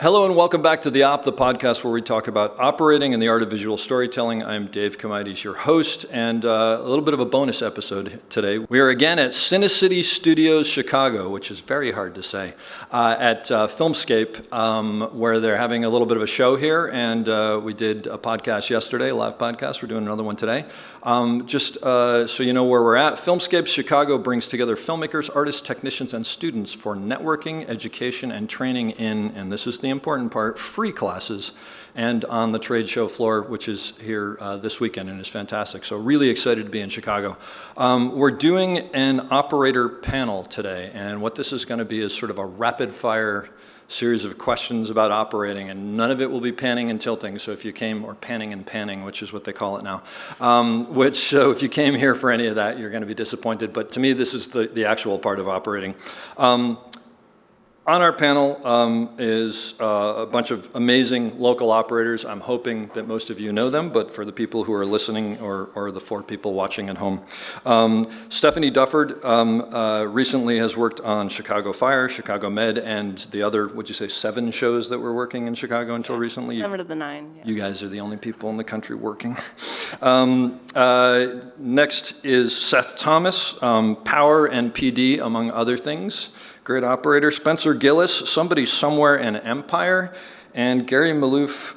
Hello and welcome back to The Op, the podcast where we talk about operating and the art of visual storytelling. I'm Dave Comides, your host, and a little bit of a bonus episode today. We are again at Cinecity Studios Chicago, which is very hard to say, at Filmscape, where they're having a little bit of a show here, and we did a podcast yesterday, a live podcast. We're doing another one today. Just so you know where we're at, Filmscape Chicago brings together filmmakers, artists, technicians, and students for networking, education, and training in, and this is the important part, free classes, and on the trade show floor, which is here this weekend and is fantastic. So really excited to be in Chicago. We're doing an operator panel today, and what this is going to be is sort of a rapid fire series of questions about operating, and none of it will be panning and tilting. So if you came, or panning and panning, which is what they call it now, so if you came here for any of that, you're going to be disappointed. But to me, this is the actual part of operating. On our panel is a bunch of amazing local operators. I'm hoping that most of you know them, but for the people who are listening or the 4 people watching at home. Stephanie Dufford recently has worked on Chicago Fire, Chicago Med, and the other, would you say, 7 shows that were working in Chicago until recently? 7 of the 9, yeah. You guys are the only people in the country working. Next is Seth Thomas, Power and PD, among other things. Great operator. Spencer Gillis, Somebody Somewhere in Empire, and Gary Maloof.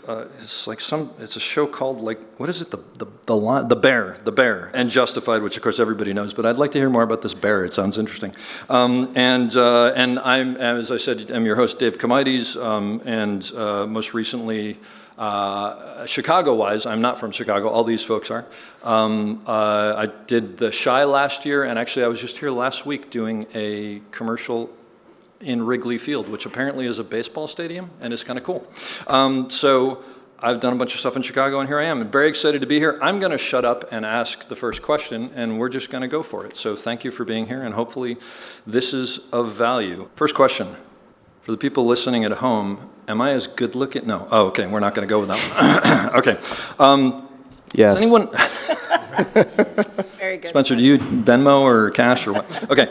It's a show called, like, what is it? The Bear, and Justified, which of course everybody knows. But I'd like to hear more about this bear. It sounds interesting. And I'm, as I said, I'm your host, Dave Comides, and most recently. Chicago-wise, I'm not from Chicago. All these folks are. I did the Shy last year, and actually I was just here last week doing a commercial in Wrigley Field, which apparently is a baseball stadium, and is kind of cool. So I've done a bunch of stuff in Chicago, and here I am. I'm very excited to be here. I'm going to shut up and ask the first question, and we're just going to go for it. So thank you for being here, and hopefully this is of value. First question. For the people listening at home, am I as good looking? No. Oh, okay. We're not going to go with that one. Okay. Yes. Does anyone? Very good. Spencer, do you Venmo or cash or what? Okay.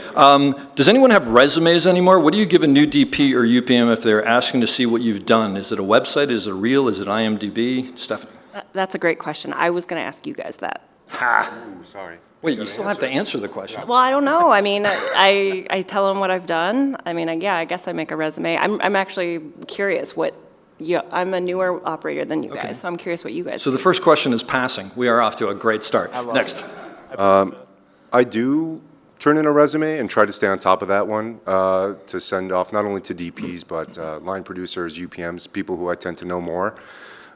Does anyone have resumes anymore? What do you give a new DP or UPM if they're asking to see what you've done? Is it a website? Is it a reel? Is it IMDb? Stephanie? That's a great question. I was going to ask you guys that. Ha! Ooh, sorry. Wait, you still have to answer the question. Well, I don't know. I mean, I tell them what I've done. I mean, yeah, I guess I make a resume. I'm actually curious I'm a newer operator than you guys, so I'm curious what you guys So do. the first question is passing. We are off to a great start. Next. I do turn in a resume and try to stay on top of that one to send off not only to DPs, but line producers, UPMs, people who I tend to know more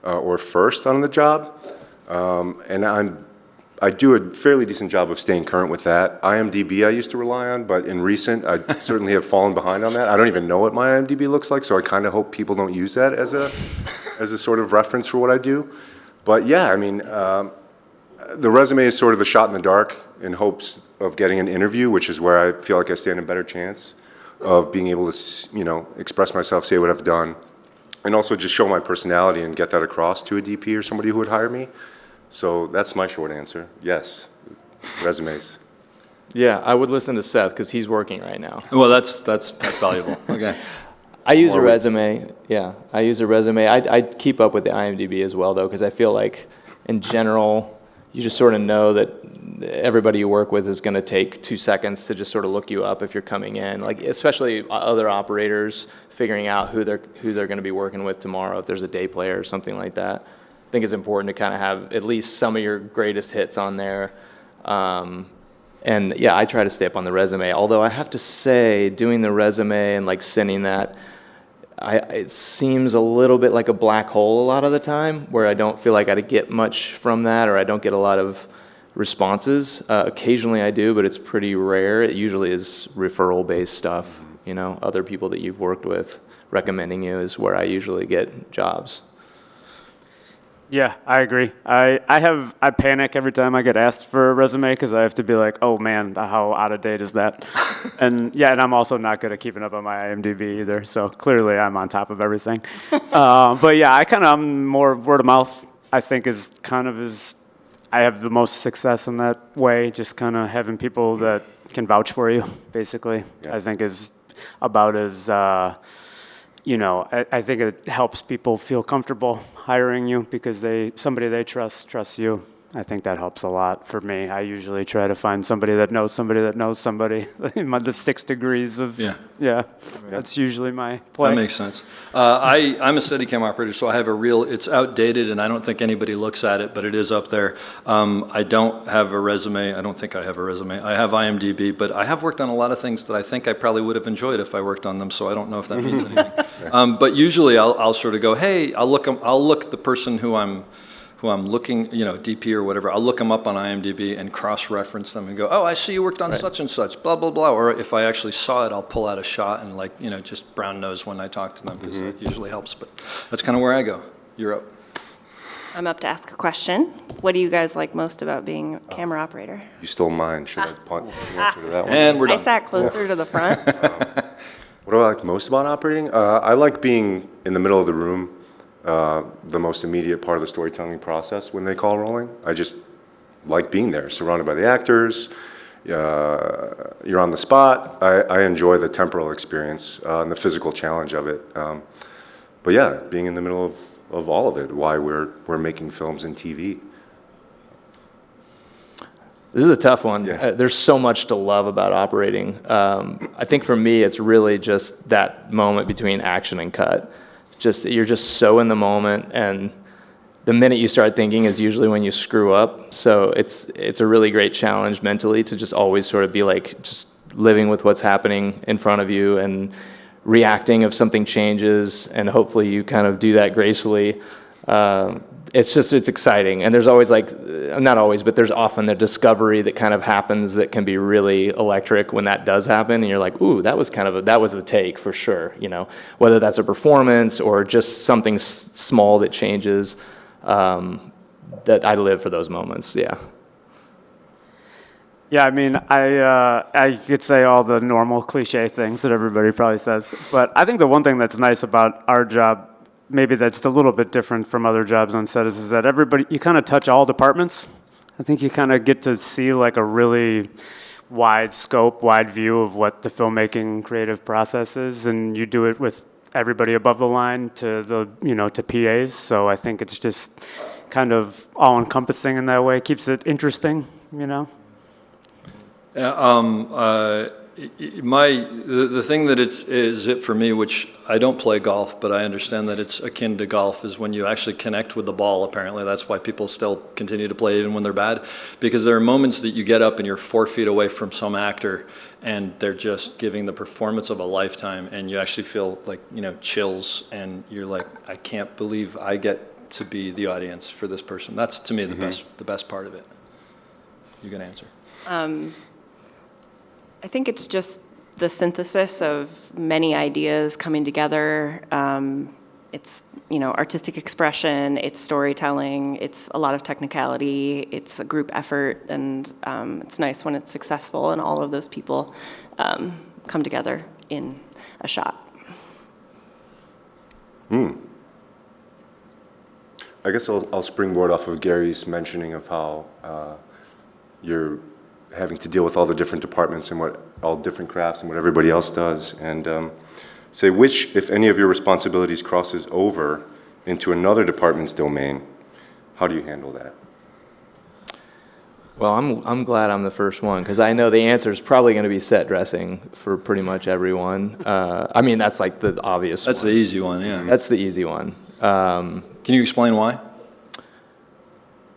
or first on the job. And I do a fairly decent job of staying current with that. IMDb I used to rely on, but in recent, I certainly have fallen behind on that. I don't even know what my IMDb looks like, so I kind of hope people don't use that as a sort of reference for what I do. But yeah, I mean, the resume is sort of a shot in the dark in hopes of getting an interview, which is where I feel like I stand a better chance of being able to, express myself, say what I've done, and also just show my personality and get that across to a DP or somebody who would hire me. So that's my short answer. Yes, resumes. Yeah, I would listen to Seth because he's working right now. Well, that's valuable. Okay. I use a resume. Yeah, I use a resume. I keep up with the IMDb as well, though, because I feel like, in general, you just sort of know that everybody you work with is going to take 2 seconds to just sort of look you up if you're coming in. Like, especially other operators figuring out who they're going to be working with tomorrow, if there's a day player or something like that. I think it's important to kind of have at least some of your greatest hits on there. And yeah, I try to stay up on the resume. Although I have to say, doing the resume and like sending that, it seems a little bit like a black hole a lot of the time, where I don't feel like I get much from that, or I don't get a lot of responses. Occasionally I do, but it's pretty rare. It usually is referral-based stuff. Other people that you've worked with recommending you is where I usually get jobs. Yeah, I agree. I panic every time I get asked for a resume because I have to be like, oh man, how out of date is that? and I'm also not good at keeping up on my IMDb either. So clearly I'm on top of everything. But yeah, I'm more word of mouth. I think I have the most success in that way. Just kind of having people that can vouch for you, basically. Yeah. I think is about as I think it helps people feel comfortable hiring you because somebody they trusts you. I think that helps a lot for me. I usually try to find somebody that knows somebody that knows somebody. The 6 degrees of, that's usually my play. That makes sense. I'm a Steadicam operator, so I have a reel. It's outdated, and I don't think anybody looks at it, but it is up there. I don't have a resume. I don't think I have a resume. I have IMDb, but I have worked on a lot of things that I think I probably would have enjoyed if I worked on them, so I don't know if that means anything. But usually I'll sort of go, hey, I'll look the person who I'm looking, DP or whatever, I'll look them up on IMDb and cross-reference them and go, oh, I see you worked on such and such, blah, blah, blah. Or if I actually saw it, I'll pull out a shot and just brown nose when I talk to them because that usually helps. But that's kind of where I go. You're up. I'm up to ask a question. What do you guys like most about being a camera operator? You stole mine. Should I punt the answer to that one? And we're I done. sat closer to the front. What do I like most about operating? I like being in the middle of the room, the most immediate part of the storytelling process when they call rolling. I just like being there, surrounded by the actors. You're on the spot. I enjoy the temporal experience and the physical challenge of it. But yeah, being in the middle of all of it, why we're making films and TV. This is a tough one. Yeah. There's so much to love about operating. I think for me, it's really just that moment between action and cut. You're just so in the moment, and the minute you start thinking is usually when you screw up. So it's a really great challenge mentally to just always sort of be like just living with what's happening in front of you and reacting if something changes, and hopefully you kind of do that gracefully. It's exciting, and there's always not always, but there's often the discovery that kind of happens that can be really electric when that does happen, and you're like, ooh, that was the take for sure, whether that's a performance or just something small that changes, that I live for those moments, yeah. Yeah, I mean, I could say all the normal cliche things that everybody probably says, but I think the one thing that's nice about our job, maybe that's a little bit different from other jobs on set, is that you kind of touch all departments. I think you kind of get to see like a really wide scope, wide view of what the filmmaking creative process is, and you do it with everybody above the line to to PAs. So I think it's just kind of all-encompassing in that way. Keeps it interesting, The thing that is it for me, which I don't play golf, but I understand that it's akin to golf, is when you actually connect with the ball. Apparently, that's why people still continue to play even when they're bad, because there are moments that you get up and you're 4 feet away from some actor, and they're just giving the performance of a lifetime, and you actually feel like chills, and you're like, I can't believe I get to be the audience for this person. That's to me the best part of it. You can answer. I think it's just the synthesis of many ideas coming together. It's, artistic expression, it's storytelling, it's a lot of technicality, it's a group effort, and it's nice when it's successful and all of those people come together in a shot. I guess I'll springboard off of Gary's mentioning of how you're having to deal with all the different departments and all different crafts and what everybody else does, and say which, if any of your responsibilities crosses over into another department's domain. How do you handle that? Well, I'm glad I'm the first one, because I know the answer is probably going to be set dressing for pretty much everyone. I mean, that's like the obvious one. That's the easy one, yeah. That's the easy one. Can you explain why?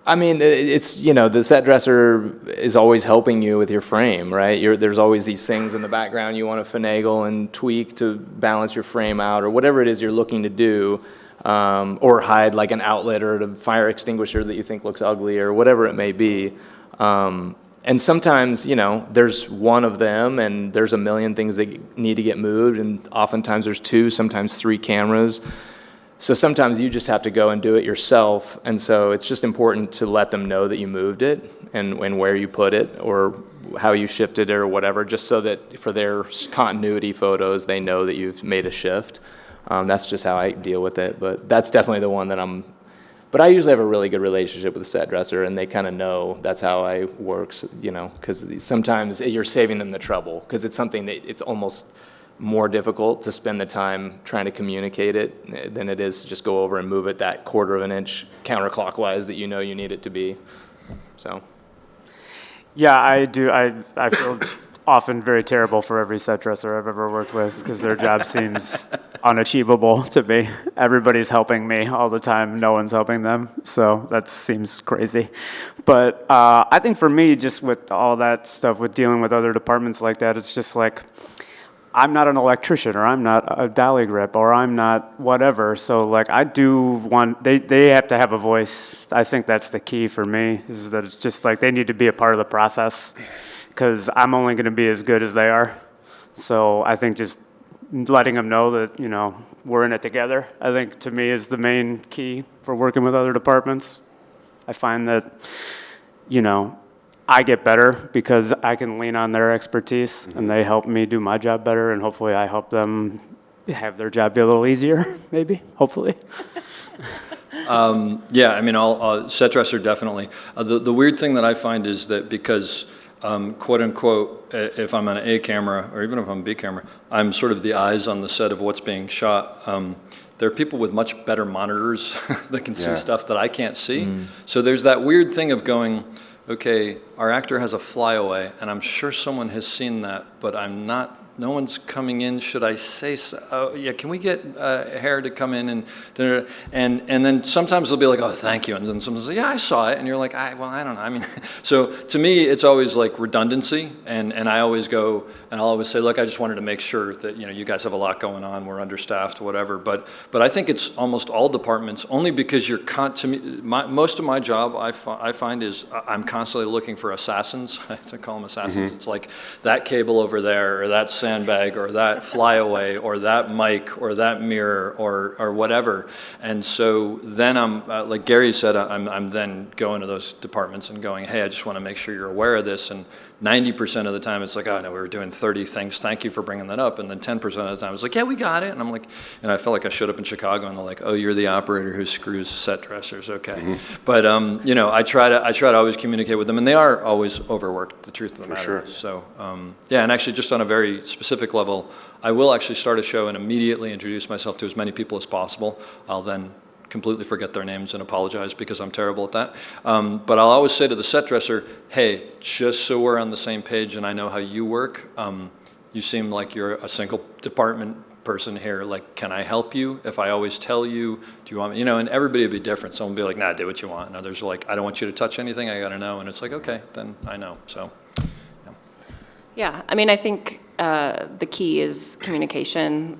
I mean, it's, the set dresser is always helping you with your frame, right? There's always these things in the background you want to finagle and tweak to balance your frame out, or whatever it is you're looking to do, or hide like an outlet or a fire extinguisher that you think looks ugly, or whatever it may be. And sometimes, there's one of them, and there's a million things that need to get moved, and oftentimes there's 2, sometimes 3 cameras. So sometimes you just have to go and do it yourself, and so it's just important to let them know that you moved it and where you put it or how you shifted it or whatever, just so that for their continuity photos, they know that you've made a shift. That's just how I deal with it, but that's definitely the one that but I usually have a really good relationship with the set dresser, and they kind of know that's how I work, because sometimes you're saving them the trouble, because it's something that it's almost more difficult to spend the time trying to communicate it than it is to just go over and move it that quarter of an inch counterclockwise that you know you need it to be. So. Yeah, I do. I feel often very terrible for every set dresser I've ever worked with because their job seems unachievable to me. Everybody's helping me all the time. No one's helping them. So that seems crazy. But I think for me, just with all that stuff, with dealing with other departments like that, it's just like, I'm not an electrician, or I'm not a dolly grip, or I'm not whatever. So like I do want, they have to have a voice. I think that's the key for me, is that it's just like they need to be a part of the process, because I'm only going to be as good as they are. So I think just letting them know that, you know, we're in it together, I think to me is the main key for working with other departments. I find that, you know, I get better because I can lean on their expertise, and they help me do my job better, and hopefully I help them have their job be a little easier, maybe, hopefully. Yeah, I mean, I'll set dresser definitely. The weird thing that I find is that because, quote unquote, if I'm on an A camera or even if I'm a B camera, I'm sort of the eyes on the set of what's being shot. There are people with much better monitors that can see stuff that I can't see. So there's that weird thing of going, okay, our actor has a flyaway, and I'm sure someone has seen that, but I'm not, no one's coming in. Should I say so? Oh, yeah, can we get Hair to come in? And then sometimes they'll be like, oh, thank you. And then someone's like, yeah, I saw it. And you're like, well, I don't know. I mean, so to me, it's always like redundancy. And I always go, and I'll always say, look, I just wanted to make sure that, you know, you guys have a lot going on. We're understaffed, whatever. But I think it's almost all departments, only because you're, to me, most of my job I find is I'm constantly looking for assassins. I have to call them assassins. It's like that cable over there, or that sandbag, or that flyaway, or that mic, or that mirror, or whatever. And so then I'm, like Gary said, I'm then going to those departments and going, hey, I just want to make sure you're aware of this. And 90% of the time it's like, oh no, we were doing 30 things, thank you for bringing that up. And then 10% of the time it's like, yeah, we got it. And I'm like, and I felt like I showed up in Chicago and they're like, oh, you're the operator who screws set dressers, okay. But you know, I try to always communicate with them, and they are always overworked, the truth of the matter. Sure. So yeah, and actually just on a very specific level, I will actually start a show and immediately introduce myself to as many people as possible. I'll then completely forget their names and apologize because I'm terrible at that. But I'll always say to the set dresser, hey, just so we're on the same page and I know how you work, you seem like you're a single department person here. Like, can I help you? If I always tell you, do you want me? You know, and everybody will be different. Someone will be like, nah, do what you want. And others are like, I don't want you to touch anything. I got to know. And it's like, okay, then I know. So, yeah. Yeah, I mean, I think the key is communication.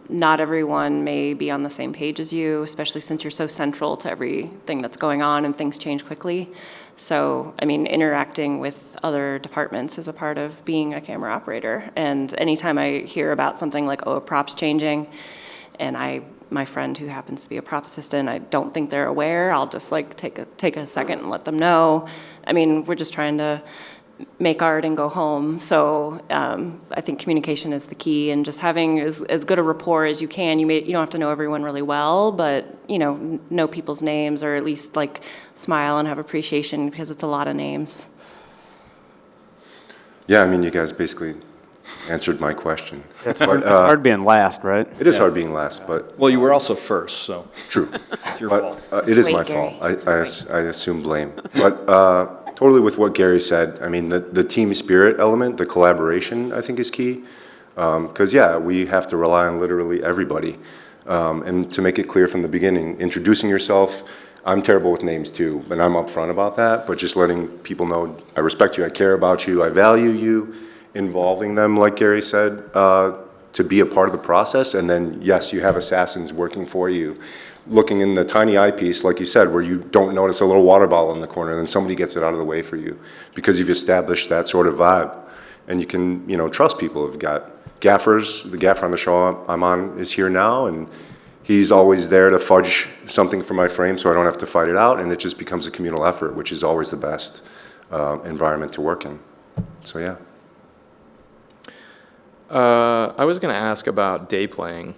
Not everyone may be on the same page as you, especially since you're so central to everything that's going on and things change quickly. So, I mean, interacting with other departments is a part of being a camera operator. And anytime I hear about something like, oh, a prop's changing, and my friend who happens to be a prop assistant, I don't think they're aware, I'll just like take a second and let them know. I mean, we're just trying to make art and go home. So I think communication is the key, and just having as good a rapport as you can. You don't have to know everyone really well, but you know people's names, or at least like smile and have appreciation, because it's a lot of names. Yeah, I mean, you guys basically answered my question. It's hard being last, right? It is hard being last, but Well, you were also first, so true. it's your But fault. it is Wait, my Gary. fault. I assume blame. But totally with what Gary said. I mean, the team spirit element, the collaboration, I think is key. Because, yeah, we have to rely on literally everybody. And to make it clear from the beginning, introducing yourself, I'm terrible with names too, and I'm upfront about that, but just letting people know I respect you, I care about you, I value you, involving them, like Gary said, to be a part of the process. And then, yes, you have assassins working for you, looking in the tiny eyepiece, like you said, where you don't notice a little water bottle in the corner, and then somebody gets it out of the way for you because you've established that sort of vibe. And you can, trust people. We've got gaffers. The gaffer on the show I'm on is here now, and he's always there to fudge something for my frame so I don't have to fight it out, and it just becomes a communal effort, which is always the best environment to work in. So, yeah. I was going to ask about day playing,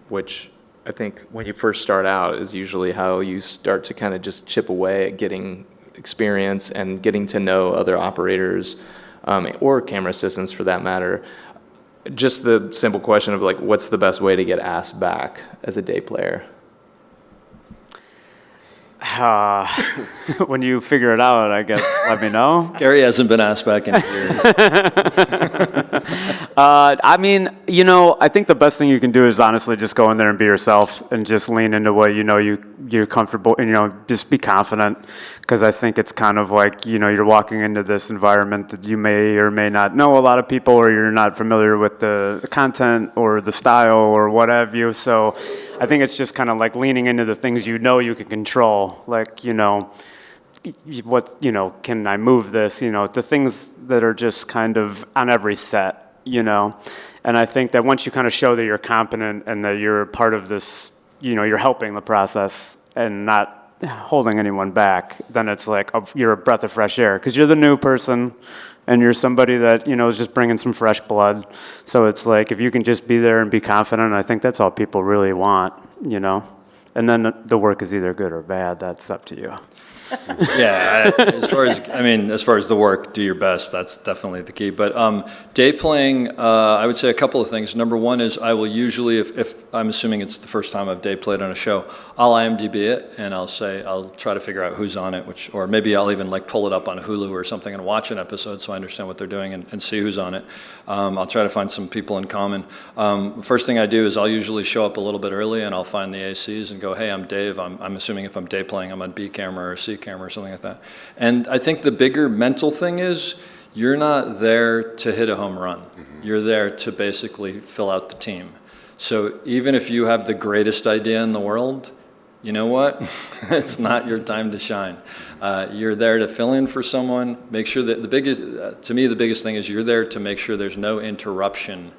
which I think when you first start out is usually how you start to kind of just chip away at getting experience and getting to know other operators or camera assistants for that matter. just the simple question of like, what's the best way to get asked back as a day player? When you figure it out, I guess, let me know. Gary hasn't been asked back in years. I mean, I think the best thing you can do is honestly just go in there and be yourself and just lean into what you're comfortable, and just be confident, because I think it's kind of like, you're walking into this environment that you may or may not know a lot of people, or you're not familiar with the content or the style or what have you. So I think it's just kind of like leaning into the things you can control, like, what, can I move this, the things that are just kind of on every set. And I think that once you kind of show that you're competent and that you're part of this, you're helping the process and not holding anyone back, then it's like you're a breath of fresh air, because you're the new person and you're somebody that, is just bringing some fresh blood. So it's like, if you can just be there and be confident, I think that's all people really want, and then the work is either good or bad. That's up to you. Yeah, as far as the work, do your best. That's definitely the key. But day playing, I would say a couple of things. Number one is I will usually, if I'm assuming it's the first time I've day played on a show, I'll IMDb it and I'll try to figure out who's on it, or maybe I'll even like pull it up on Hulu or something and watch an episode so I understand what they're doing and see who's on it. I'll try to find some people in common. First thing I do is I'll usually show up a little bit early and I'll find the ACs and go, hey, I'm Dave. I'm assuming if I'm day playing, I'm on B camera or C camera or something like that. And I think the bigger mental thing is you're not there to hit a home run. You're there to basically fill out the team. So even if you have the greatest idea in the world, you know what? It's not your time to shine. You're there to fill in for someone, make sure that to me, the biggest thing is you're there to make sure there's no interruption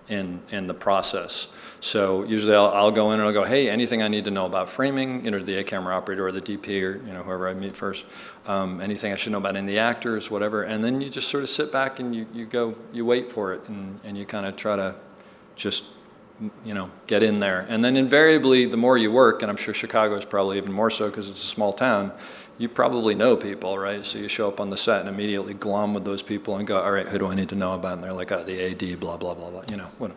in the process. So usually I'll go in and I'll go, hey, anything I need to know about framing, the A camera operator or the DP or whoever I meet first, anything I should know about any of the actors, whatever, and then you just sort of sit back and you wait for it and you kind of try to just get in there. And then invariably, the more you work, and I'm sure Chicago is probably even more so because it's a small town, you probably know people, right? So you show up on the set and immediately glom with those people and go, all right, who do I need to know about? And they're like, oh, the AD, blah, blah, blah, blah.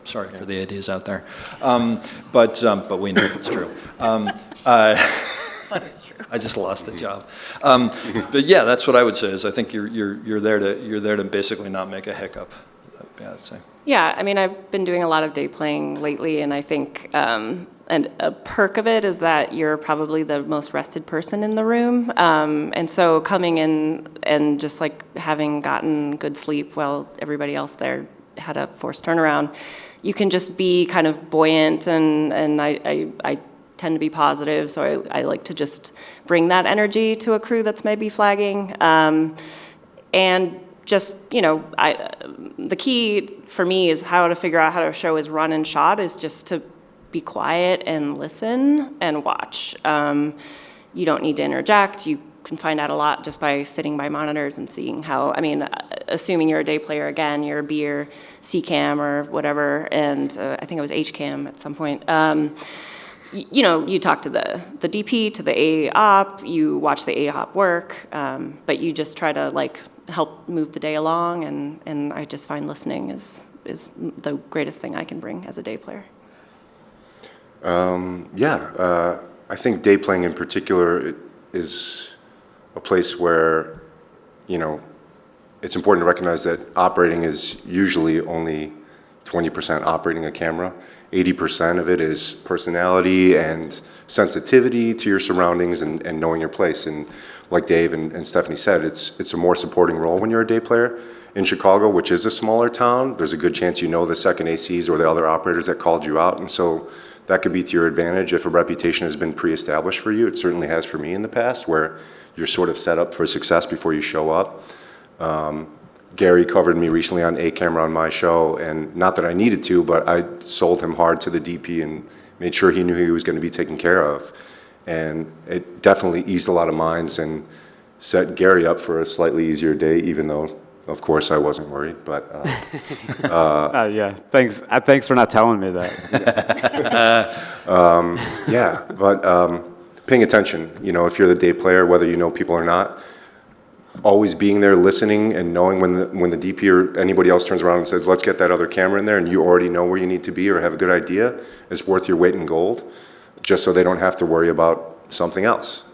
Sorry for the ADs out there. But we know it's true. That's true. I just lost a job. But yeah, that's what I would say is I think you're there to basically not make a hiccup. Yeah, I'd say. Yeah, I mean, I've been doing a lot of day playing lately, and I think and a perk of it is that you're probably the most rested person in the room. And so coming in and just like having gotten good sleep while everybody else there had a forced turnaround, you can just be kind of buoyant, and I tend to be positive, so I like to just bring that energy to a crew that's maybe flagging. And just, the key for me is how to figure out how a show is run and shot is just to be quiet and listen and watch. You don't need to interject. You can find out a lot just by sitting by monitors and seeing how, assuming you're a day player again, you're a B or C cam or whatever, and I think it was H cam at some point. You talk to the DP, to the A op, you watch the A op work, but you just try to help move the day along, and I just find listening is the greatest thing I can bring as a day player. I think day playing in particular is a place where, it's important to recognize that operating is usually only 20% operating a camera. 80% of it is personality and sensitivity to your surroundings and knowing your place. And like Dave and Stephanie said, it's a more supporting role when you're a day player. In Chicago, which is a smaller town, there's a good chance you know the second ACs or the other operators that called you out. And so that could be to your advantage if a reputation has been pre-established for you. It certainly has for me in the past, where you're sort of set up for success before you show up. Gary covered me recently on A camera on my show, and not that I needed to, but I sold him hard to the DP and made sure he knew he was going to be taken care of. And it definitely eased a lot of minds and set Gary up for a slightly easier day, even though, of course, I wasn't worried. But yeah, thanks. Thanks for not telling me that. But paying attention. If you're the day player, whether you know people or not, always being there, listening, and knowing when the DP or anybody else turns around and says, let's get that other camera in there, and you already know where you need to be or have a good idea, it's worth your weight in gold, just so they don't have to worry about something else.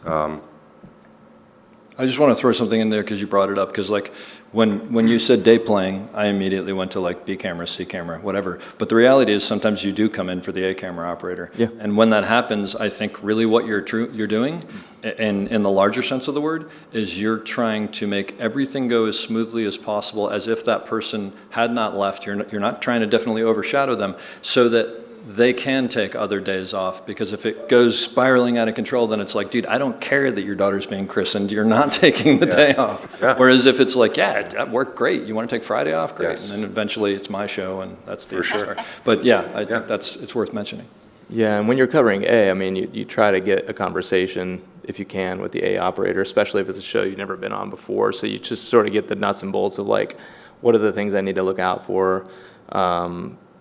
I just want to throw something in there because you brought it up, because like when you said day playing, I immediately went to like B camera, C camera, whatever. But the reality is sometimes you do come in for the A camera operator. Yeah. And when that happens, I think really what you're doing, in the larger sense of the word, is you're trying to make everything go as smoothly as possible, as if that person had not left. You're not trying to definitely overshadow them, so that they can take other days off, because if it goes spiraling out of control, then it's like, dude, I don't care that your daughter's being christened, you're not taking the day off. Yeah. Whereas if it's like, yeah, that worked great, you want to take Friday off, great. Yes. And then eventually it's my show, and that's the For sure. start. But yeah, I think it's worth mentioning. Yeah, and when you're covering A, I mean, you try to get a conversation, if you can, with the A operator, especially if it's a show you've never been on before. So you just sort of get the nuts and bolts of like, what are the things I need to look out for?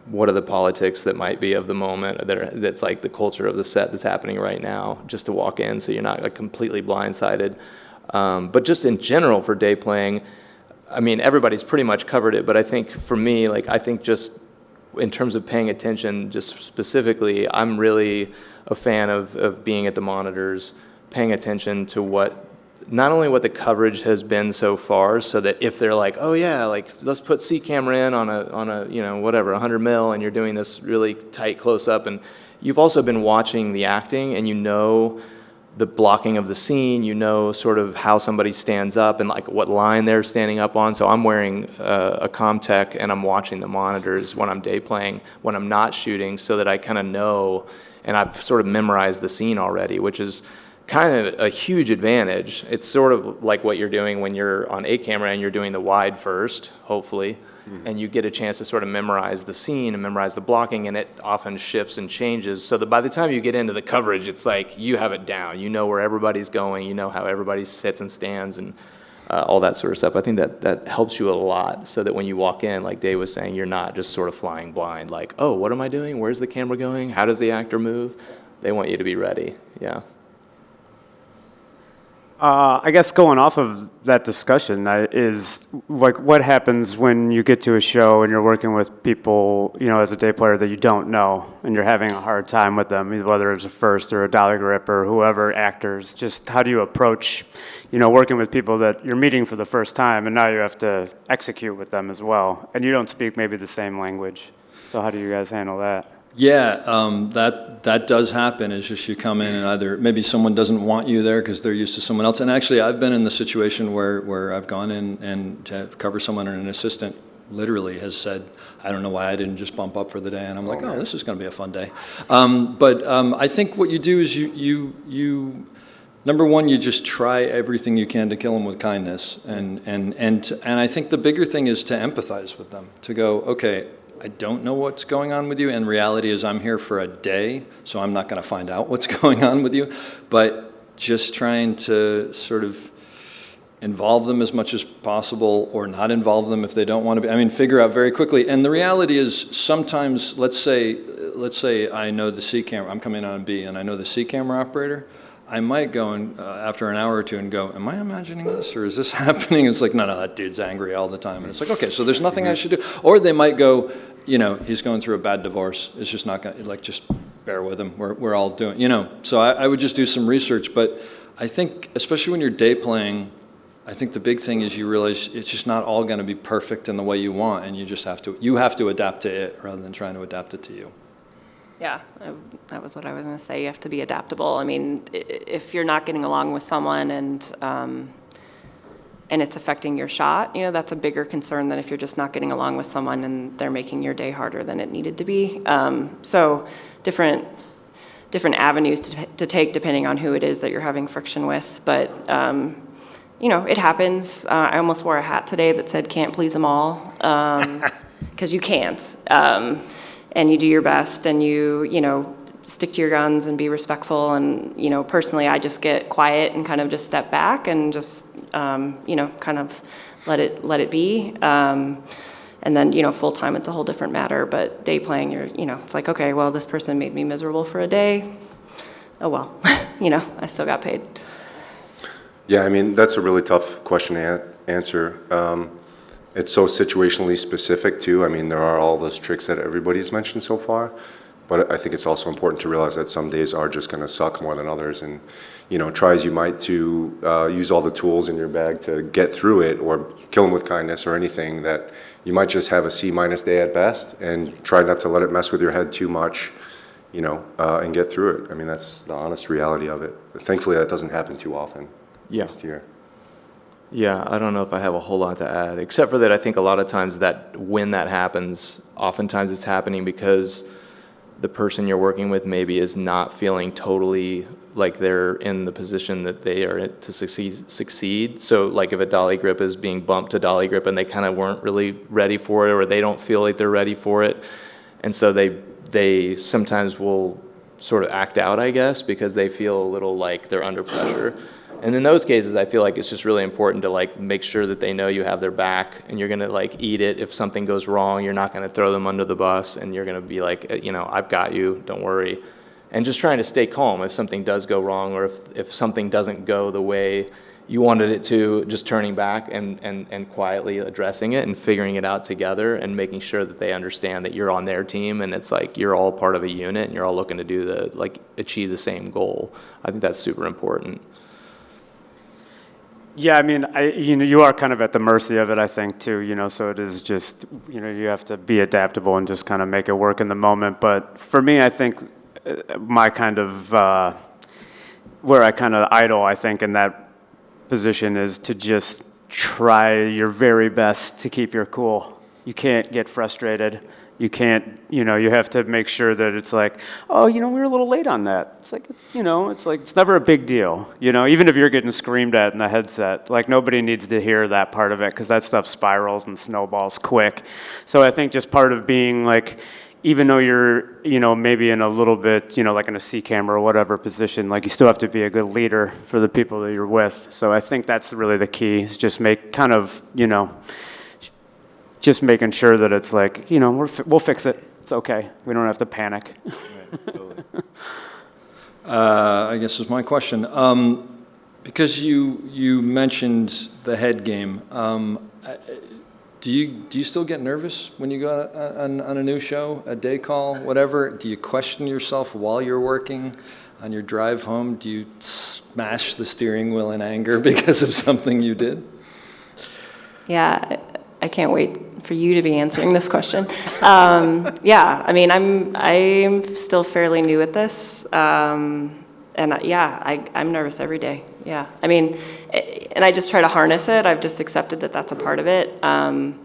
What are the politics that might be of the moment that's like the culture of the set that's happening right now, just to walk in so you're not like completely blindsided. But just in general for day playing, I mean, everybody's pretty much covered it, but I think for me, like, I think just in terms of paying attention, just specifically, I'm really a fan of being at the monitors, paying attention to not only what the coverage has been so far, so that if they're like, oh yeah, like let's put C camera in on a you know, whatever, 100 mil, and you're doing this really tight close up, and you've also been watching the acting, and you know the blocking of the scene, you know sort of how somebody stands up and like what line they're standing up on. So I'm wearing a Comtech and I'm watching the monitors when I'm day playing, when I'm not shooting, so that I kind of know, and I've sort of memorized the scene already, which is kind of a huge advantage. It's sort of like what you're doing when you're on A camera and you're doing the wide first, hopefully, and you get a chance to sort of memorize the scene and memorize the blocking, and it often shifts and changes, so that by the time you get into the coverage, it's like you have it down. You know where everybody's going, you know how everybody sits and stands, and all that sort of stuff. I think that helps you a lot, so that when you walk in, like Dave was saying, you're not just sort of flying blind, like, oh, what am I doing? Where's the camera going? How does the actor move? They want you to be ready, yeah. I guess going off of that discussion is like, what happens when you get to a show and you're working with people, you know, as a day player that you don't know, and you're having a hard time with them, whether it's a first or a dolly grip or whoever, actors, just how do you approach, you know, working with people that you're meeting for the first time, and now you have to execute with them as well, and you don't speak maybe the same language. So how do you guys handle that? Yeah, that does happen. It's just you come in and either maybe someone doesn't want you there because they're used to someone else. And actually, I've been in the situation where I've gone in and to cover someone, and an assistant literally has said, I don't know why I didn't just bump up for the day. And I'm like, oh, this is going to be a fun day. But I think what you do is you number one, you just try everything you can to kill them with kindness. And I think the bigger thing is to empathize with them, to go, okay, I don't know what's going on with you, and reality is I'm here for a day, so I'm not going to find out what's going on with you, but just trying to sort of involve them as much as possible, or not involve them if they don't want to be. I mean, figure out very quickly. And the reality is sometimes, let's say I know the C camera, I'm coming on B, and I know the C camera operator, I might go and after an hour or two and go, am I imagining this, or is this happening? It's like, no, that dude's angry all the time. And it's like, okay, so there's nothing I should do. Or they might go, you know, he's going through a bad divorce. It's just not going to, like, just bear with him. We're all doing, you know. So I would just do some research. But I think, especially when you're day playing, I think the big thing is you realize it's just not all going to be perfect in the way you want, and you just have to adapt to it rather than trying to adapt it to you. Yeah, that was what I was going to say. You have to be adaptable. I mean, if you're not getting along with someone and it's affecting your shot, you know, that's a bigger concern than if you're just not getting along with someone and they're making your day harder than it needed to be. So different avenues to take depending on who it is that you're having friction with. But, you know, it happens. I almost wore a hat today that said, can't please them all, because you can't. And you do your best, and you know, stick to your guns and be respectful. And, you know, personally, I just get quiet and kind of just step back and just, you know, kind of let it be. And then, you know, full time, it's a whole different matter. But day playing, you know, it's like, okay, well, this person made me miserable for a day. Oh well, you know, I still got paid. Yeah, I mean, that's a really tough question to answer. It's so situationally specific too. I mean, there are all those tricks that everybody's mentioned so far, but I think it's also important to realize that some days are just going to suck more than others. And, you know, try as you might to use all the tools in your bag to get through it or kill them with kindness or anything, that you might just have a C- day at best, and try not to let it mess with your head too much, you know, and get through it. I mean, that's the honest reality of it. But thankfully, that doesn't happen too often. Yeah. This year. Yeah, I don't know if I have a whole lot to add, except for that I think a lot of times that when that happens, oftentimes it's happening because the person you're working with maybe is not feeling totally like they're in the position that they are to succeed. So like if a dolly grip is being bumped to dolly grip and they kind of weren't really ready for it, or they don't feel like they're ready for it, and so they sometimes will sort of act out, I guess, because they feel a little like they're under pressure. And in those cases, I feel like it's just really important to like make sure that they know you have their back, and you're gonna like eat it if something goes wrong. You're not gonna throw them under the bus, and you're gonna be like, you know, I've got you, don't worry. And just trying to stay calm if something does go wrong, or if something doesn't go the way you wanted it to, just turning back and quietly addressing it and figuring it out together, and making sure that they understand that you're on their team, and it's like you're all part of a unit and you're all looking to do achieve the same goal. I think that's super important. Yeah, I mean, you are kind of at the mercy of it, I think, too, you know, so it is just, you know, you have to be adaptable and just kind of make it work in the moment. But for me, I think my kind of, where I kind of idle, I think, in that position is to just try your very best to keep your cool. You can't get frustrated. You can't, you know, you have to make sure that it's like, oh, you know, we were a little late on that. It's like, you know, it's never a big deal. You know, even if you're getting screamed at in the headset, like nobody needs to hear that part of it, because that stuff spirals and snowballs quick. So I think just part of being like, even though you're, you know, maybe in a little bit, you know, like in a C camera or whatever position, like you still have to be a good leader for the people that you're with. So I think that's really the key, is just make kind of, you know, just making sure that it's like, you know, we'll fix it. It's okay. We don't have to panic. Right, totally. I guess is my question. Because you mentioned the head game, do you still get nervous when you go on a new show, a day call, whatever? Do you question yourself while you're working? On your drive home, do you smash the steering wheel in anger because of something you did? Yeah, I can't wait for you to be answering this question. Yeah, I mean, I'm still fairly new at this, and yeah, I'm nervous every day. Yeah, I mean, and I just try to harness it. I've just accepted that that's a part of it, and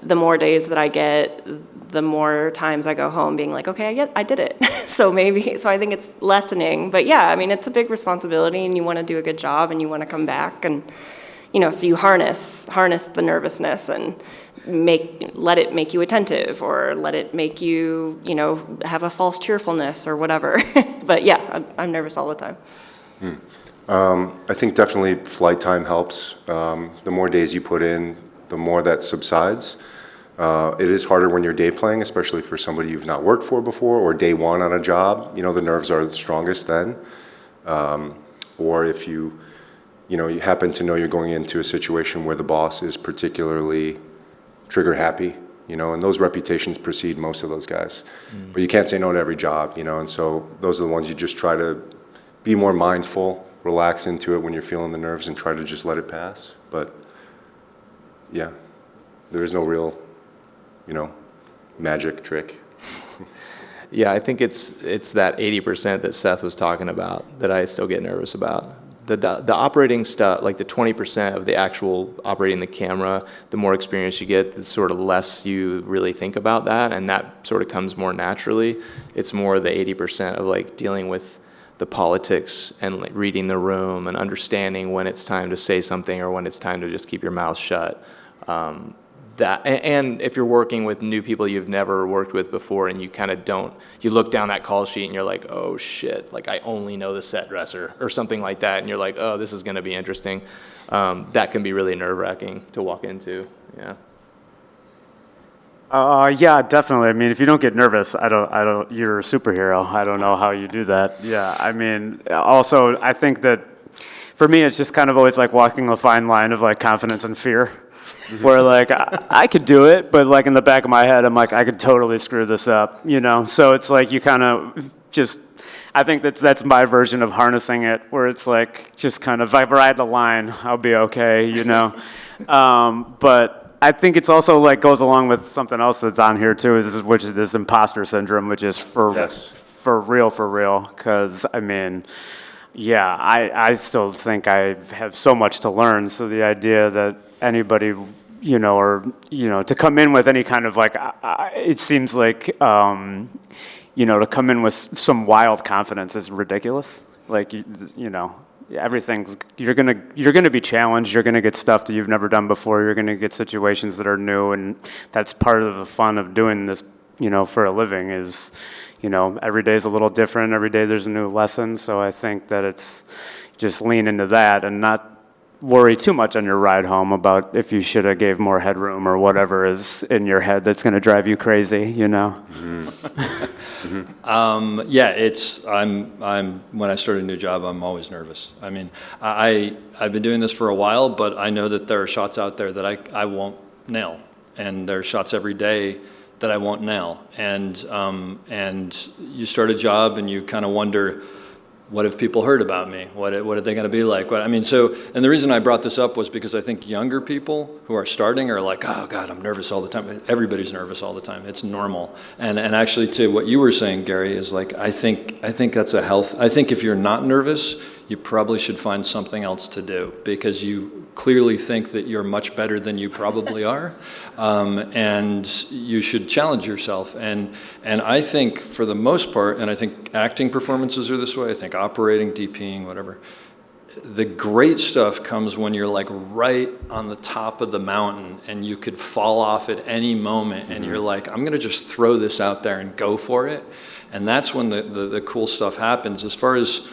the more days that I get, the more times I go home being like, okay, I did it. So I think it's lessening. But yeah, I mean, it's a big responsibility, and you want to do a good job, and you want to come back, and you know, so you harness the nervousness and let it make you attentive, or let it make you, you know, have a false cheerfulness or whatever. But yeah, I'm nervous all the time. I think definitely flight time helps. The more days you put in, the more that subsides. It is harder when you're day playing, especially for somebody you've not worked for before, or day one on a job. You know, the nerves are the strongest then. Or if you happen to know you're going into a situation where the boss is particularly trigger happy, you know, and those reputations precede most of those guys. But you can't say no to every job, you know, and so those are the ones you just try to be more mindful, relax into it when you're feeling the nerves, and try to just let it pass. But yeah, there is no real, you know, magic trick. Yeah, I think it's that 80% that Seth was talking about that I still get nervous about. The operating stuff, like the 20% of the actual operating the camera, the more experience you get, the sort of less you really think about that, and that sort of comes more naturally. It's more the 80% of like dealing with the politics and like reading the room and understanding when it's time to say something or when it's time to just keep your mouth shut. And if you're working with new people you've never worked with before, and you kind of you look down that call sheet and you're like, oh shit, like I only know the set dresser or something like that, and you're like, oh, this is going to be interesting. That can be really nerve-wracking to walk into. Yeah. Yeah, definitely. I mean, if you don't get nervous, you're a superhero. I don't know how you do that. Yeah, I mean, also, I think that for me, it's just kind of always like walking a fine line of like confidence and fear. Where like I could do it, but like in the back of my head, I'm like, I could totally screw this up, you know? So it's like you kind of just, I think that's my version of harnessing it, where it's like just kind of, if I ride the line, I'll be okay, you know? But I think it's also like goes along with something else that's on here too, which is this imposter syndrome, which is for real, because I mean, yeah, I still think I have so much to learn. So the idea that anybody, you know, or, you know, to come in with any kind of like, it seems like, you know, to come in with some wild confidence is ridiculous. Like, you know, everything's, you're gonna be challenged. You're gonna get stuff that you've never done before. You're gonna get situations that are new, and that's part of the fun of doing this, you know, for a living is, you know, every day is a little different. Every day there's a new lesson. So I think that it's just lean into that and not worry too much on your ride home about if you should have gave more headroom or whatever is in your head that's going to drive you crazy, you know? Yeah, it's, I'm, when I start a new job, I'm always nervous. I mean, I've been doing this for a while, but I know that there are shots out there that I won't nail. And there are shots every day that I won't nail. And you start a job and you kind of wonder, what have people heard about me? What are they going to be like? I mean, so, and the reason I brought this up was because I think younger people who are starting are like, oh God, I'm nervous all the time. Everybody's nervous all the time. It's normal. And actually, to what you were saying, Gary, is like, I think that's a health. I think if you're not nervous, you probably should find something else to do because you clearly think that you're much better than you probably are, and you should challenge yourself. And I think for the most part, and I think acting performances are this way, I think operating, DPing, whatever, the great stuff comes when you're like right on the top of the mountain and you could fall off at any moment and you're like, I'm gonna just throw this out there and go for it. And that's when the cool stuff happens. As far as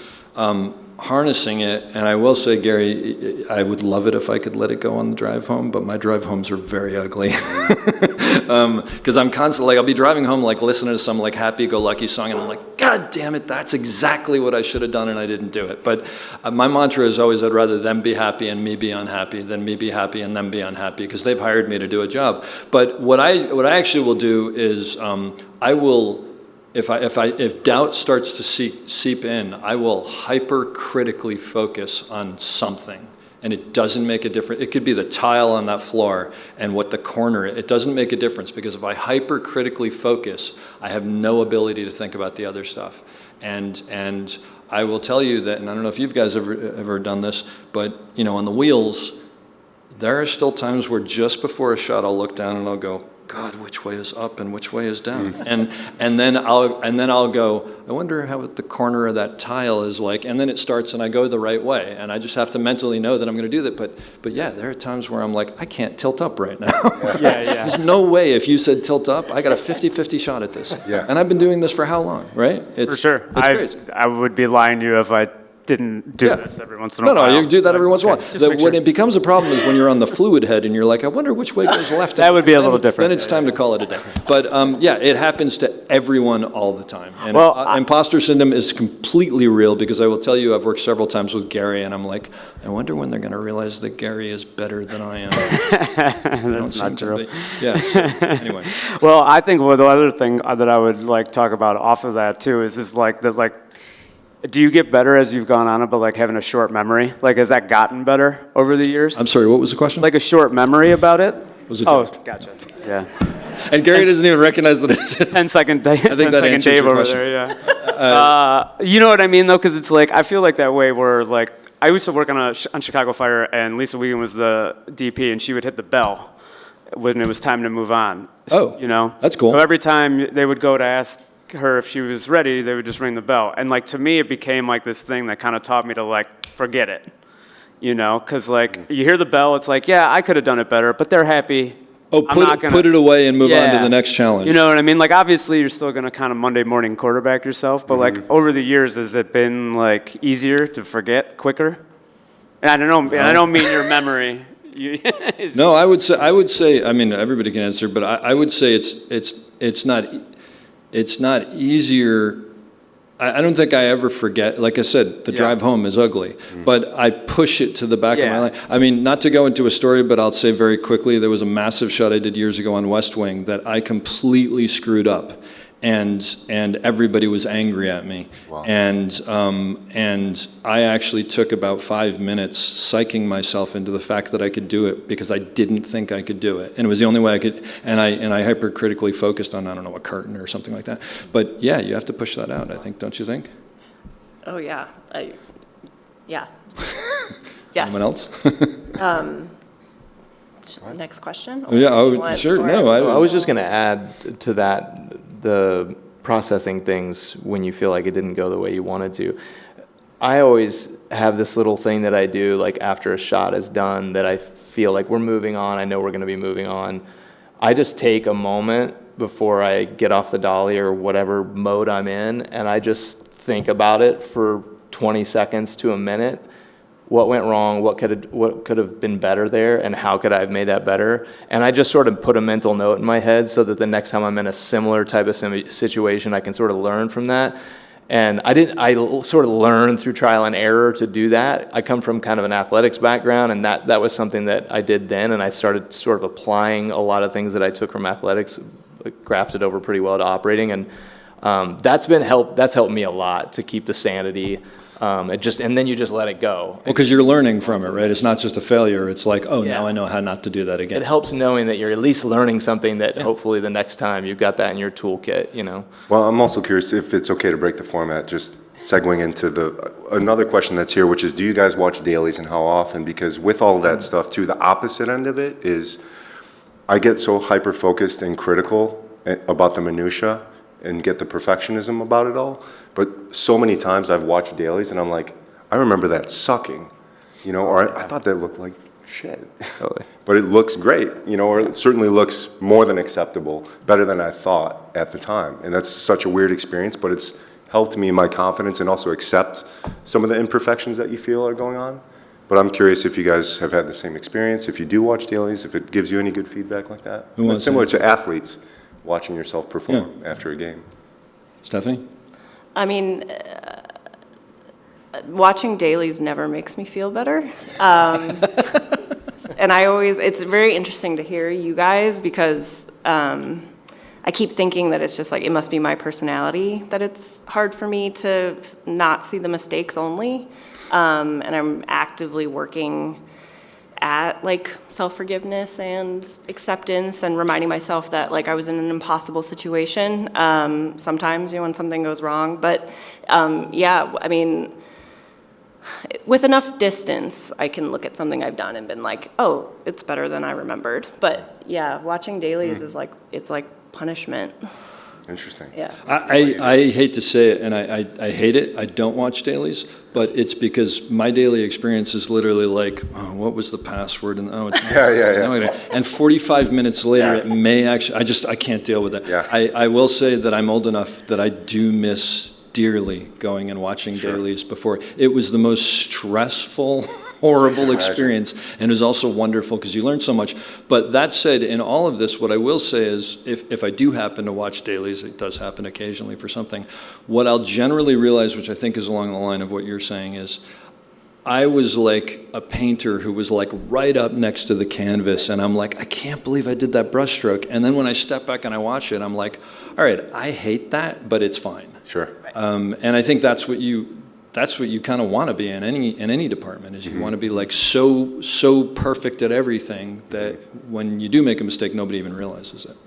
harnessing it, and I will say, Gary, I would love it if I could let it go on the drive home, but my drive homes are very ugly. Because I'm constantly, like, I'll be driving home, like, listening to some, like, happy-go-lucky song, and I'm like, God damn it, that's exactly what I should have done, and I didn't do it. But my mantra is always, I'd rather them be happy and me be unhappy than me be happy and them be unhappy, because they've hired me to do a job. But what I actually will do is, I will, if doubt starts to seep in, I will hypercritically focus on something, and it doesn't make a difference. It could be the tile on that floor and what the corner. It doesn't make a difference because if I hypercritically focus, I have no ability to think about the other stuff. And I will tell you that, and I don't know if you guys ever done this, but you know, on the wheels, there are still times where just before a shot, I'll look down and I'll go, God, which way is up and which way is down? And then I'll go, I wonder how the corner of that tile is like, and then it starts and I go the right way. And I just have to mentally know that I'm gonna do that. But yeah, there are times where I'm like, I can't tilt up right now. Yeah. There's no way if you said tilt up, I got a 50-50 shot at this. Yeah. And I've been doing this for how long, right? For sure. It's crazy. I would be lying to you if I didn't do this every once in a while. No, you do that every once in a while. Just make When sure. it becomes a problem is when you're on the fluid head and you're like, I wonder which way goes left. That would be a little different. Then it's time to call it a day. But yeah, it happens to everyone all the time. And Well, imposter syndrome is completely real because I will tell you, I've worked several times with Gary and I'm like, I wonder when they're going to realize that Gary is better than I am. That's not true. Yeah, so, anyway. Well, I think the other thing that I would like talk about off of that too is like that, like, do you get better as you've gone on about like having a short memory? Like, has that gotten better over the years? I'm sorry, what was the question? Like a short memory about it? Was it Oh, Dave? gotcha. Yeah. And Gary doesn't even recognize that it's 10-second Dave, I think that answers Dave your over question. there, yeah. You know what I mean, though? Because it's like, I feel like that way where, like, I used to work on Chicago Fire, and Lisa Wiegand was the DP, and she would hit the bell when it was time to move on. Oh, you know? that's cool. So every time they would go to ask her if she was ready, they would just ring the bell. And, like, to me, it became, like, this thing that kind of taught me to, like, forget it. You know? Because, like, you hear the bell, it's like, yeah, I could have done it better, but they're happy. Oh, put it away and move on to the next challenge. You know what I mean? Like, obviously, you're still going to kind of Monday morning quarterback yourself, but, like, over the years, has it been, like, easier to forget quicker? And I don't know, and I don't mean your memory. No, I would say, I mean, everybody can answer, but I would say it's not easier I don't think I ever forget. Like I said, the drive home is ugly, but I push it to the back of my life. I mean, not to go into a story, but I'll say very quickly, there was a massive shot I did years ago on West Wing that I completely screwed up. And everybody was angry at me. Wow. And I actually took about 5 minutes psyching myself into the fact that I could do it because I didn't think I could do it. And it was the only way I could, and I hypercritically focused on, I don't know, a curtain or something like that. But yeah, you have to push that out, I think, don't you think? Oh, yeah. Yeah. Yes. Anyone else? Next question? Yeah, sure, no. I was just going to add to that, the processing things when you feel like it didn't go the way you wanted to. I always have this little thing that I do, like after a shot is done, that I feel like we're moving on, I know we're going to be moving on. I just take a moment before I get off the dolly or whatever mode I'm in, and I just think about it for 20 seconds to a minute. What went wrong, what could have been better there, and how could I have made that better? And I just sort of put a mental note in my head so that the next time I'm in a similar type of situation, I can sort of learn from that. And I sort of learned through trial and error to do that. I come from kind of an athletics background, and that was something that I did then, and I started sort of applying a lot of things that I took from athletics, grafted over pretty well to operating, and that's helped me a lot to keep the sanity. And then you just let it go. Well, because you're learning from it, right? It's not just a failure. It's like, oh, now I know how not to do that again. It helps knowing that you're at least learning something that hopefully the next time you've got that in your toolkit, you know? Well, I'm also curious if it's okay to break the format, just segueing into another question that's here, which is, do you guys watch dailies and how often? Because with all that stuff too, the opposite end of it is I get so hyper-focused and critical about the minutia and get the perfectionism about it all. But so many times I've watched dailies and I'm like, I remember that sucking, you know, or I thought that looked like shit. Totally. But it looks great, you know, or it certainly looks more than acceptable, better than I thought at the time. And that's such a weird experience, but it's helped me in my confidence and also accept some of the imperfections that you feel are going on. But I'm curious if you guys have had the same experience, if you do watch dailies, if it gives you any good feedback like that. It's similar to athletes watching yourself perform after a game. Stephanie? I mean, watching dailies never makes me feel better. And it's very interesting to hear you guys because I keep thinking that it's just like, it must be my personality that it's hard for me to not see the mistakes only. And I'm actively working at like self-forgiveness and acceptance and reminding myself that like I was in an impossible situation sometimes, you know, when something goes wrong. But yeah, I mean, with enough distance, I can look at something I've done and been like, oh, it's better than I remembered. But yeah, watching dailies is like, it's like punishment. Interesting. Yeah. I hate to say it, and I hate it. I don't watch dailies, but it's because my daily experience is literally like, oh, what was the password? And oh, it's Yeah. And 45 minutes later, it may actually. I can't deal with it. Yeah. I will say that I'm old enough that I do miss dearly going and watching dailies before. It was the most stressful, horrible experience, and it was also wonderful because you learn so much. But that said, in all of this, what I will say is, if I do happen to watch dailies, it does happen occasionally for something, what I'll generally realize, which I think is along the line of what you're saying, is I was like a painter who was like right up next to the canvas, and I'm like, I can't believe I did that brushstroke. And then when I step back and I watch it, I'm like, all right, I hate that, but it's fine. Sure. And I think that's what you kind of want to be in any department, is you want to be like so perfect at everything that when you do make a mistake, nobody even realizes it.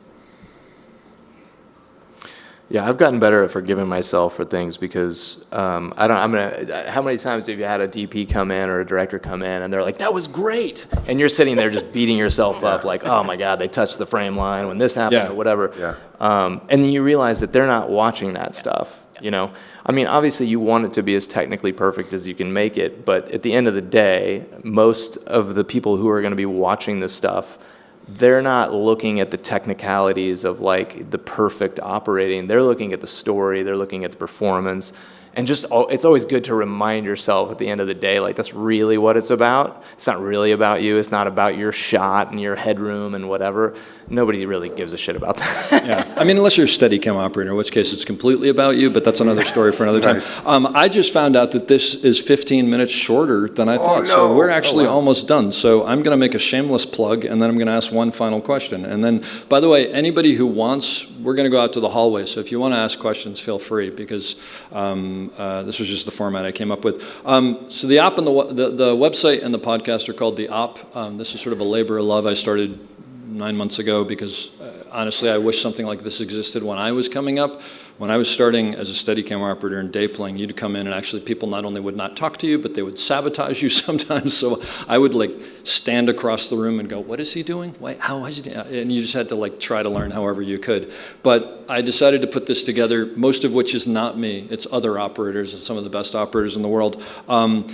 Yeah, I've gotten better at forgiving myself for things because how many times have you had a DP come in or a director come in and they're like, that was great, and you're sitting there just beating yourself up like, oh my God, they touched the frame line when this happened or whatever. Yeah. And then you realize that they're not watching that stuff, you know? I mean, obviously you want it to be as technically perfect as you can make it, but at the end of the day, most of the people who are going to be watching this stuff, they're not looking at the technicalities of like the perfect operating. They're looking at the story, they're looking at the performance, And it's always good to remind yourself at the end of the day, like, that's really what it's about. It's not really about you. It's not about your shot and your headroom and whatever. Nobody really gives a shit about that. Yeah, I mean, unless you're a Steadicam operator, in which case it's completely about you, but that's another story for another time. Nice. I just found out that this is 15 minutes shorter than I thought, so no. we're actually almost done. So I'm going to make a shameless plug, and then I'm going to ask one final question. And then, by the way, anybody who wants, we're going to go out to the hallway, so if you want to ask questions, feel free, because this was just the format I came up with. So the app and the website and the podcast are called The Op. This is sort of a labor of love I started 9 months ago because honestly I wish something like this existed when I was coming up. When I was starting as a Steadicam operator in day playing, you'd come in and actually people not only would not talk to you, but they would sabotage you sometimes. So I would like stand across the room and go, what is he doing? Wait, how is he doing? And you just had to like try to learn however you could. But I decided to put this together, most of which is not me. It's other operators and some of the best operators in the world.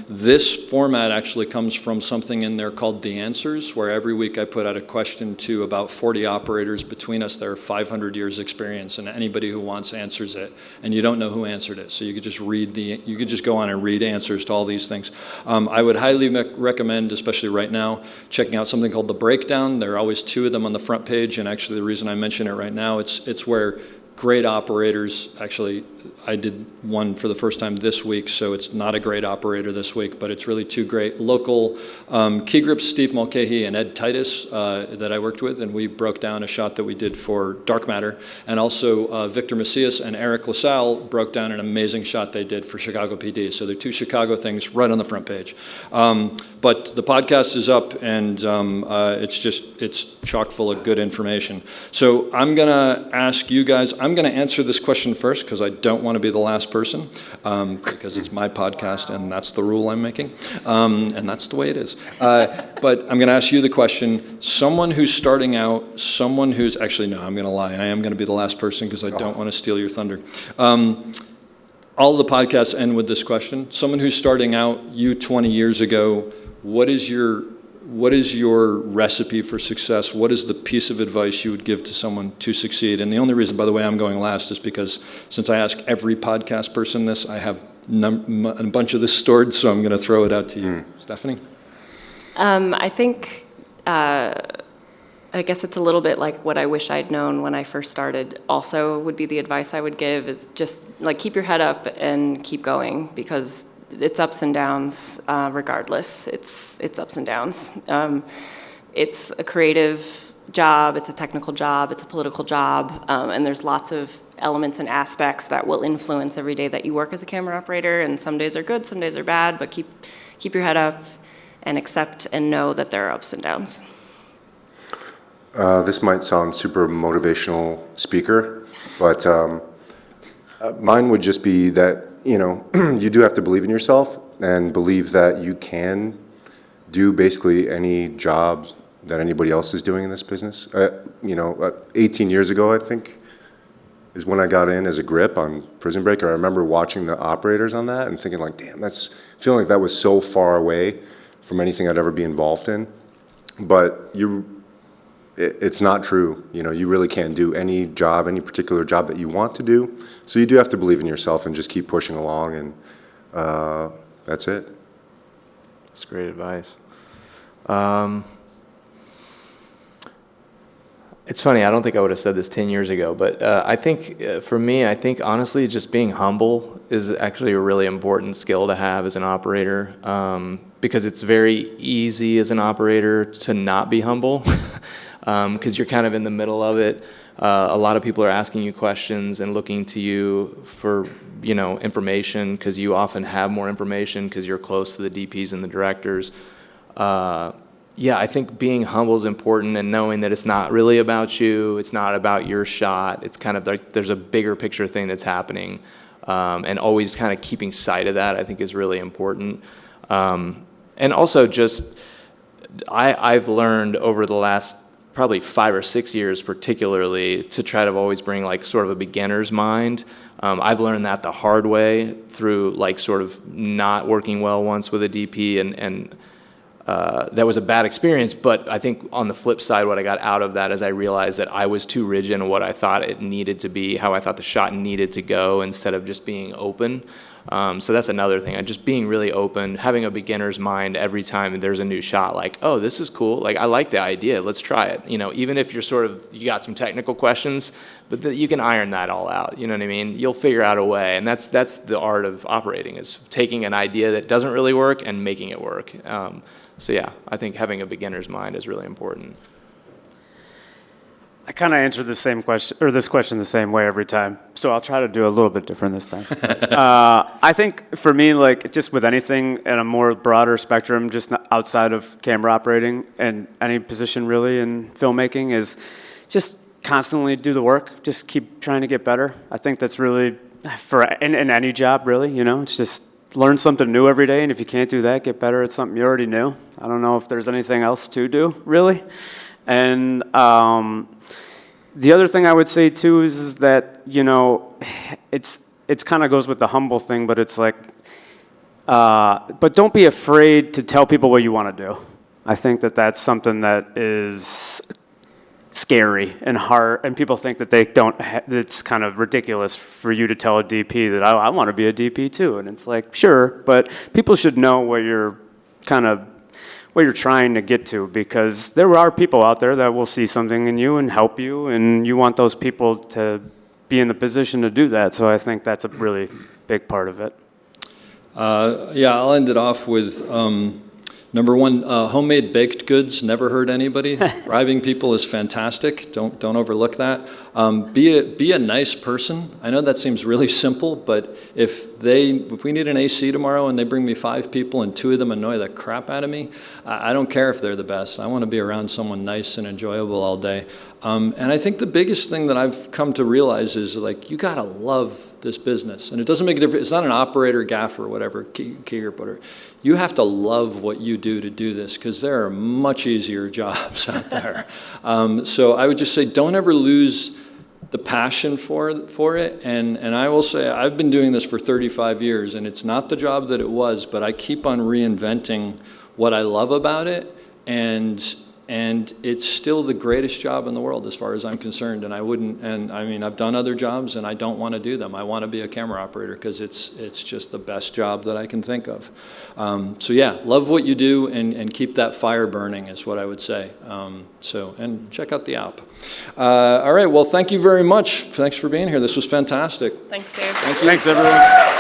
This format actually comes from something in there called The Answers, where every week I put out a question to about 40 operators. Between us, there are 500 years experience, and anybody who wants answers it, and you don't know who answered it. So you could just you could just go on and read answers to all these things. I would highly recommend, especially right now, checking out something called The Breakdown. There are always 2 of them on the front page, and actually the reason I mention it right now, it's where great operators, actually I did one for the first time this week, so it's not a great operator this week, but it's really 2 great local key grips, Steve Mulcahy and Ed Titus, that I worked with, and we broke down a shot that we did for Dark Matter, and also Victor Macias and Eric LaSalle broke down an amazing shot they did for Chicago PD. So they're 2 Chicago things right on the front page. But the podcast is up, and it's chock full of good information. So I'm gonna ask you guys, I'm gonna answer this question first because I don't want to be the last person, because it's my podcast and that's the rule I'm making, and that's the way it is. But I'm going to ask you the question, someone who's starting out, someone who's, actually no, I'm going to lie, I am going to be the last person because I don't want to steal your thunder. All the podcasts end with this question. Someone who's starting out, you 20 years ago, what is your recipe for success? What is the piece of advice you would give to someone to succeed? And the only reason, by the way, I'm going last is because since I ask every podcast person this, I have a bunch of this stored, so I'm going to throw it out to you. Stephanie? I think, I guess it's a little bit like what I wish I'd known when I first started. Also would be the advice I would give is just like keep your head up and keep going, because it's ups and downs regardless. It's ups and downs. It's a creative job, it's a technical job, it's a political job, and there's lots of elements and aspects that will influence every day that you work as a camera operator, and some days are good, some days are bad, but keep your head up and accept and know that there are ups and downs. This might sound super motivational speaker, but mine would just be that, you do have to believe in yourself and believe that you can do basically any job that anybody else is doing in this business. 18 years ago, I think, is when I got in as a grip on Prison Break. I remember watching the operators on that and thinking like, damn, feeling like that was so far away from anything I'd ever be involved in. But it's not true. You really can't do any job, any particular job that you want to do. So you do have to believe in yourself and just keep pushing along, and that's it. That's great advice. It's funny, I don't think I would have said this 10 years ago, but I think for me, honestly just being humble is actually a really important skill to have as an operator, because it's very easy as an operator to not be humble. Because you're kind of in the middle of it. A lot of people are asking you questions and looking to you for, information, because you often have more information because you're close to the DPs and the directors. I think being humble is important, and knowing that it's not really about you, it's not about your shot. It's kind of like there's a bigger picture thing that's happening, and always kind of keeping sight of that, I think, is really important. And also just, I've learned over the last probably 5 or 6 years particularly to try to always bring like sort of a beginner's mind. I've learned that the hard way through like sort of not working well once with a DP, and that was a bad experience, but I think on the flip side what I got out of that is I realized that I was too rigid in what I thought it needed to be, how I thought the shot needed to go, instead of just being open. So that's another thing. Just being really open, having a beginner's mind every time there's a new shot. Like, oh, this is cool. Like, I like the idea. Let's try it. Even if you got some technical questions, but you can iron that all out. You know what I mean? You'll figure out a way. And that's the art of operating, is taking an idea that doesn't really work and making it work. So yeah, I think having a beginner's mind is really important. I kind of answered this question the same way every time, so I'll try to do a little bit different this time. I think for me, like, just with anything in a more broader spectrum, just outside of camera operating and any position really in filmmaking, is just constantly do the work. Just keep trying to get better. I think that's really in any job, really. It's just learn something new every day, and if you can't do that, get better at something you already knew. I don't know if there's anything else to do, really. And the other thing I would say too is that it's kind of goes with the humble thing, but it's like, but don't be afraid to tell people what you want to do. I think that that's something that is scary and hard, and people think that they don't. It's kind of ridiculous for you to tell a DP that I want to be a DP too, and it's like, sure, but people should know what you're trying to get to, because there are people out there that will see something in you and help you, and you want those people to be in the position to do that. So I think that's a really big part of it. Yeah, I'll end it off with number one, homemade baked goods never hurt anybody. Bribing people is fantastic. Don't overlook that. Be a nice person. I know that seems really simple, but if we need an AC tomorrow and they bring me 5 people and 2 of them annoy the crap out of me, I don't care if they're the best. I want to be around someone nice and enjoyable all day. And I think the biggest thing that I've come to realize is, like, you gotta love this business. And it doesn't make a difference. It's not an operator, gaffer, whatever, key or putter. You have to love what you do to do this, because there are much easier jobs out there. So I would just say, don't ever lose the passion for it. And I will say, I've been doing this for 35 years, and it's not the job that it was, but I keep on reinventing what I love about it. And it's still the greatest job in the world as far as I'm concerned. And I mean, I've done other jobs and I don't want to do them. I want to be a camera operator because it's just the best job that I can think of. So yeah, love what you do and keep that fire burning is what I would say. And check out the app. All right, well, thank you very much. Thanks for being here. This was fantastic. Thanks, Dave. Thank you. Thanks, everyone.